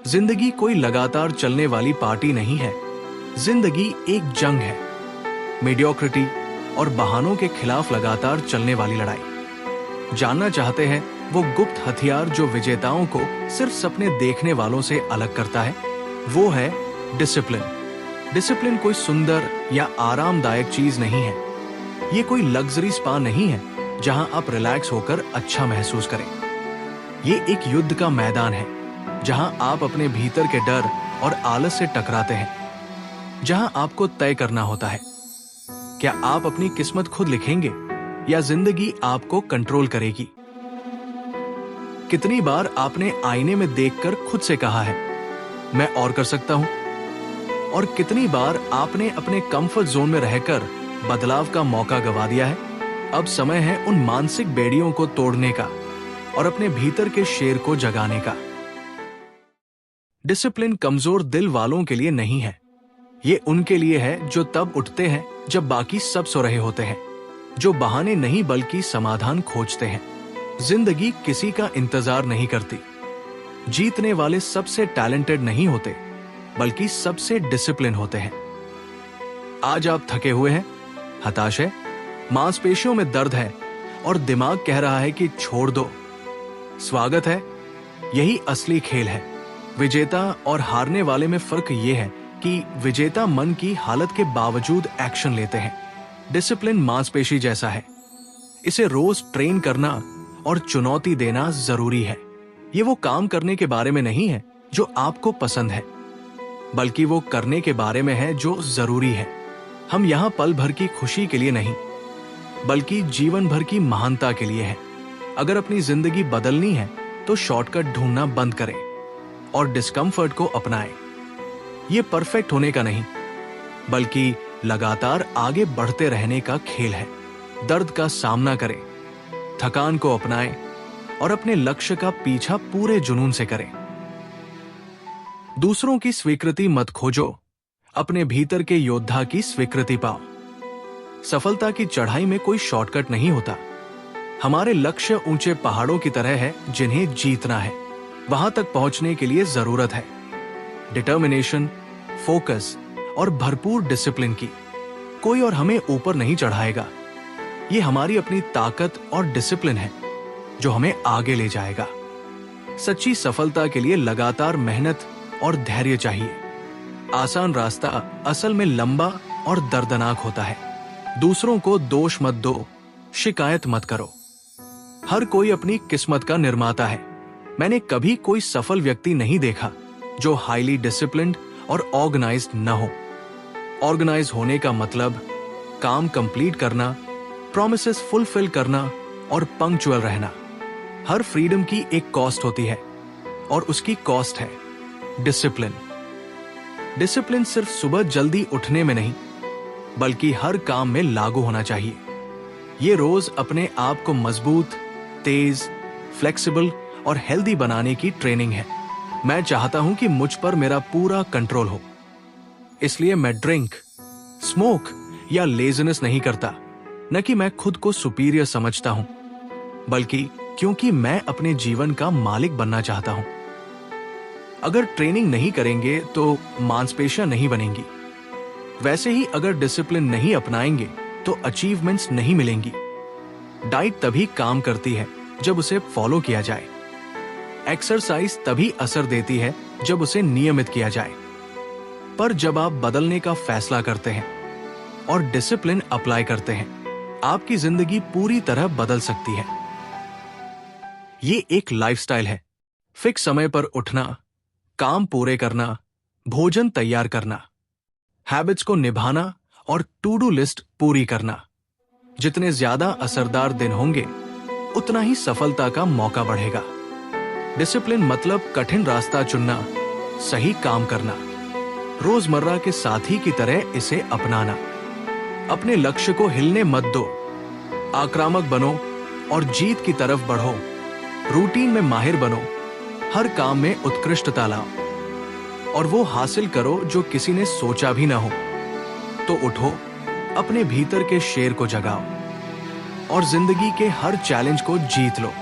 जिंदगी कोई लगातार चलने वाली पार्टी नहीं है। जिंदगी एक जंग है, मीडियोक्रिटी और बहानों के खिलाफ लगातार चलने वाली लड़ाई। जानना चाहते हैं वो गुप्त हथियार जो विजेताओं को सिर्फ सपने देखने वालों से अलग करता है? वो है डिसिप्लिन। डिसिप्लिन कोई सुंदर या आरामदायक चीज नहीं है। ये कोई लग्जरी स्पा नहीं है जहां आप रिलैक्स होकर अच्छा महसूस करें। ये एक युद्ध का मैदान है जहां आप अपने भीतर के डर और आलस से टकराते हैं, जहां आपको तय करना होता है क्या आप अपनी किस्मत खुद लिखेंगे या जिंदगी आपको कंट्रोल करेगी। कितनी बार आपने आईने में देखकर खुद से कहा है मैं और कर सकता हूं, और कितनी बार आपने अपने कंफर्ट जोन में रहकर बदलाव का मौका गवा दिया है। अब समय है उन मानसिक बेड़ियों को तोड़ने का और अपने भीतर के शेर को जगाने का। डिसिप्लिन कमजोर दिल वालों के लिए नहीं है। ये उनके लिए है जो तब उठते हैं जब बाकी सब सो रहे होते हैं, जो बहाने नहीं बल्कि समाधान खोजते हैं। जिंदगी किसी का इंतजार नहीं करती। जीतने वाले सबसे टैलेंटेड नहीं होते बल्कि सबसे डिसिप्लिन होते हैं। आज आप थके हुए हैं, हताश है, मांसपेशियों में दर्द है और दिमाग कह रहा है कि छोड़ दो। स्वागत है, यही असली खेल है। विजेता और हारने वाले में फर्क ये है कि विजेता मन की हालत के बावजूद एक्शन लेते हैं। डिसिप्लिन मांसपेशी जैसा है, इसे रोज ट्रेन करना और चुनौती देना जरूरी है। ये वो काम करने के बारे में नहीं है जो आपको पसंद है, बल्कि वो करने के बारे में है जो जरूरी है। हम यहाँ पल भर की खुशी के लिए नहीं बल्कि जीवन भर की महानता के लिए है। अगर अपनी जिंदगी बदलनी है तो शॉर्टकट ढूंढना बंद करें और डिस्कम्फर्ट को अपनाएं। ये परफेक्ट होने का नहीं बल्कि लगातार आगे बढ़ते रहने का खेल है। दर्द का सामना करें, थकान को अपनाएं और अपने लक्ष्य का पीछा पूरे जुनून से करें। दूसरों की स्वीकृति मत खोजो, अपने भीतर के योद्धा की स्वीकृति पाओ। सफलता की चढ़ाई में कोई शॉर्टकट नहीं होता। हमारे लक्ष्य ऊंचे पहाड़ों की तरह है जिन्हें जीतना है। वहां तक पहुंचने के लिए जरूरत है डिटर्मिनेशन, फोकस और भरपूर डिसिप्लिन की। कोई और हमें ऊपर नहीं चढ़ाएगा। ये हमारी अपनी ताकत और डिसिप्लिन है जो हमें आगे ले जाएगा। सच्ची सफलता के लिए लगातार मेहनत और धैर्य चाहिए। आसान रास्ता असल में लंबा और दर्दनाक होता है। दूसरों को दोष मत दो, शिकायत मत करो। हर कोई अपनी किस्मत का निर्माता है। मैंने कभी कोई सफल व्यक्ति नहीं देखा जो हाईली डिसिप्लिन्ड और ऑर्गेनाइज्ड न हो। ऑर्गेनाइज होने का मतलब काम कंप्लीट करना, प्रॉमिसेस फुलफिल करना और पंक्चुअल रहना। हर फ्रीडम की एक कॉस्ट होती है और उसकी कॉस्ट है डिसिप्लिन। डिसिप्लिन सिर्फ सुबह जल्दी उठने में नहीं बल्कि हर काम में लागू होना चाहिए। ये रोज अपने आप को मजबूत, तेज, फ्लेक्सिबल और हेल्दी बनाने की ट्रेनिंग है। मैं चाहता हूं कि मुझ पर मेरा पूरा कंट्रोल हो, इसलिए मैं ड्रिंक, स्मोक या लेजीनेस नहीं करता। न कि मैं खुद को सुपीरियर समझता हूं, बल्कि क्योंकि मैं अपने जीवन का मालिक बनना चाहता हूं। अगर ट्रेनिंग नहीं करेंगे तो मांसपेशियां नहीं बनेंगी। वैसे ही अगर डिसिप्लिन नहीं अपनाएंगे तो अचीवमेंट्स नहीं मिलेंगी। डाइट तभी काम करती है जब उसे फॉलो किया जाए। एक्सरसाइज तभी असर देती है जब उसे नियमित किया जाए। पर जब आप बदलने का फैसला करते हैं और डिसिप्लिन अप्लाई करते हैं, आपकी जिंदगी पूरी तरह बदल सकती है। ये एक लाइफस्टाइल है। फिक्स समय पर उठना, काम पूरे करना, भोजन तैयार करना, हैबिट्स को निभाना और टू डू लिस्ट पूरी करना। जितने ज्यादा असरदार दिन होंगे उतना ही सफलता का मौका बढ़ेगा। डिसिप्लिन मतलब कठिन रास्ता चुनना, सही काम करना, रोजमर्रा के साथी की तरह इसे अपनाना। अपने लक्ष्य को हिलने मत दो। आक्रामक बनो और जीत की तरफ बढ़ो। रूटीन में माहिर बनो, हर काम में उत्कृष्टता लाओ और वो हासिल करो जो किसी ने सोचा भी ना हो। तो उठो, अपने भीतर के शेर को जगाओ और जिंदगी के हर चैलेंज को जीत लो।